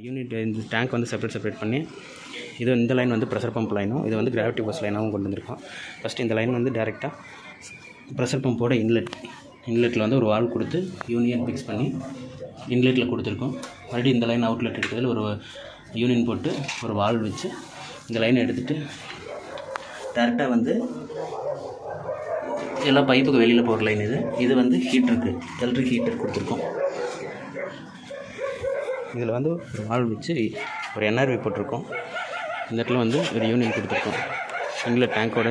Unit இந்த tank வந்து separate பண்ணி இது இந்த லைன் வந்து ப்ரெஷர் பம்ப் லைனும் இது வந்து கிராவிட்டி ஃபோர்ஸ் லைனாகவும் கொண்டு வந்திருக்கோம். ஃபஸ்ட்டு இந்த லைன் வந்து டேரெக்டாக ப்ரெஷர் பம்போட இன்லெட்டில் வந்து ஒரு வால்வ் கொடுத்து யூனியன் ஃபிக்ஸ் பண்ணி இன்லெட்டில் கொடுத்துருக்கோம். மறுபடியும் இந்த லைன் அவுட்லெட் இருக்கிறதுல ஒரு யூனியன் போட்டு ஒரு வால்வ் வச்சு இந்த லைனை எடுத்துகிட்டு டேரெக்டாக வந்து எல்லா பைப்புக்கு வெளியில் போகிற லைன் இது வந்து ஹீட்டருக்கு எலக்ட்ரிக் ஹீட்டர் கொடுத்துருக்கோம். இதில் வந்து ஒரு வால்வ் வச்சு ஒரு NRV போட்டிருக்கோம். இந்த இடத்துல வந்து ஒரு யூனியன் கொடுத்துருக்கோம். இன்லெட் டேங்கோட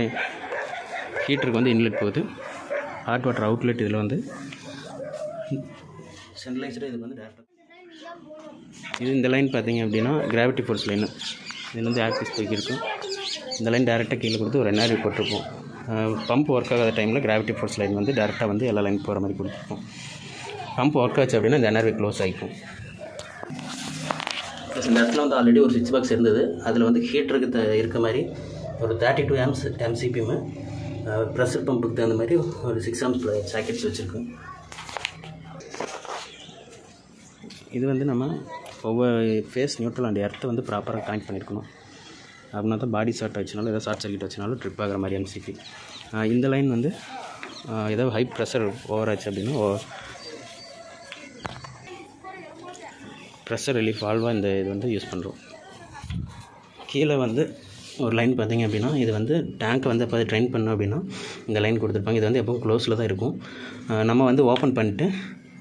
ஹீட்டருக்கு வந்து இன்லெட் போகுது. ஹாட் வாட்டர் அவுட்லெட் இதில் வந்து சென்ட்ரலைஸ்டு இதுக்கு வந்து டேரெக்டாக இது இந்த லைன் பார்த்திங்க அப்படின்னா கிராவிட்டி ஃபோர்ஸ் லைனு இதில் வந்து ஆக்சிஸ் போய்க்கிருக்கும். இந்த லைன் டேரெக்டாக கீழே கொடுத்து ஒரு NRV போட்டிருப்போம். பம்ப் ஒர்க் ஆகாத டைமில் கிராவிட்டி ஃபோர்ஸ் லைன் வந்து டேரெக்டாக வந்து எல்லா லைன் போகிற மாதிரி கொடுத்துருப்போம். பம்ப் ஒர்க் ஆச்சு அப்படின்னா இந்த NRV க்ளோஸ் ஆகிக்கும். ப்ளஸ் இந்த இடத்துல வந்து ஆல்ரெடி ஒரு ஸ்விட்ச் பாக்ஸ் இருந்தது. அதில் வந்து ஹீட்டருக்கு இருக்க மாதிரி ஒரு 32 amps MCPM ப்ரெஷர் பம்புக்கு தகுந்த மாதிரி ஒரு 6 amps சாக்கெட்ஸ் வச்சுருக்கோம். இது வந்து நம்ம ஒவ்வொரு ஃபேஸ் நியூட்ரல் அண்ட் எர்த்தை வந்து ப்ராப்பராக கனெக்ட் பண்ணியிருக்கணும். அப்படின்னா தான் பாடி ஷார்ட் ஆச்சுனாலும் ஏதாவது ஷார்ட் சர்க்யூட் வச்சுனாலும் ட்ரிப் ஆகிற மாதிரி MCP. இந்த லைன் வந்து ஏதாவது ஹை ப்ரெஷர் ஓவர் ஆச்சு அப்படின்னா ப்ரெஷர் ரிலீஃப் வால்வாக இந்த இது வந்து யூஸ் பண்ணுறோம். கீழே வந்து ஒரு லைன் பார்த்திங்க அப்படின்னா இது வந்து டேங்க் வந்து எப்போ ட்ரைன் பண்ணோம் அப்படின்னா இந்த லைன் கொடுத்துருப்பாங்க. இது வந்து எப்பவும் க்ளோஸில் தான் இருக்கும். நம்ம வந்து ஓப்பன் பண்ணிட்டு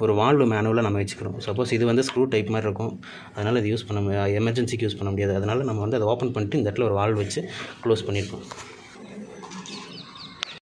ஒரு வால்வு மேனுவலாக நம்ம வச்சுக்கிறோம். சப்போஸ் இது வந்து ஸ்க்ரூ டைப் மாதிரி இருக்கும், அதனால் இது யூஸ் பண்ண எமர்ஜென்சிக்கு யூஸ் பண்ண முடியாது. அதனால் நம்ம வந்து அதை ஓப்பன் பண்ணிட்டு இந்த இடத்துல ஒரு வால்வு வச்சு க்ளோஸ் பண்ணியிருக்கோம்.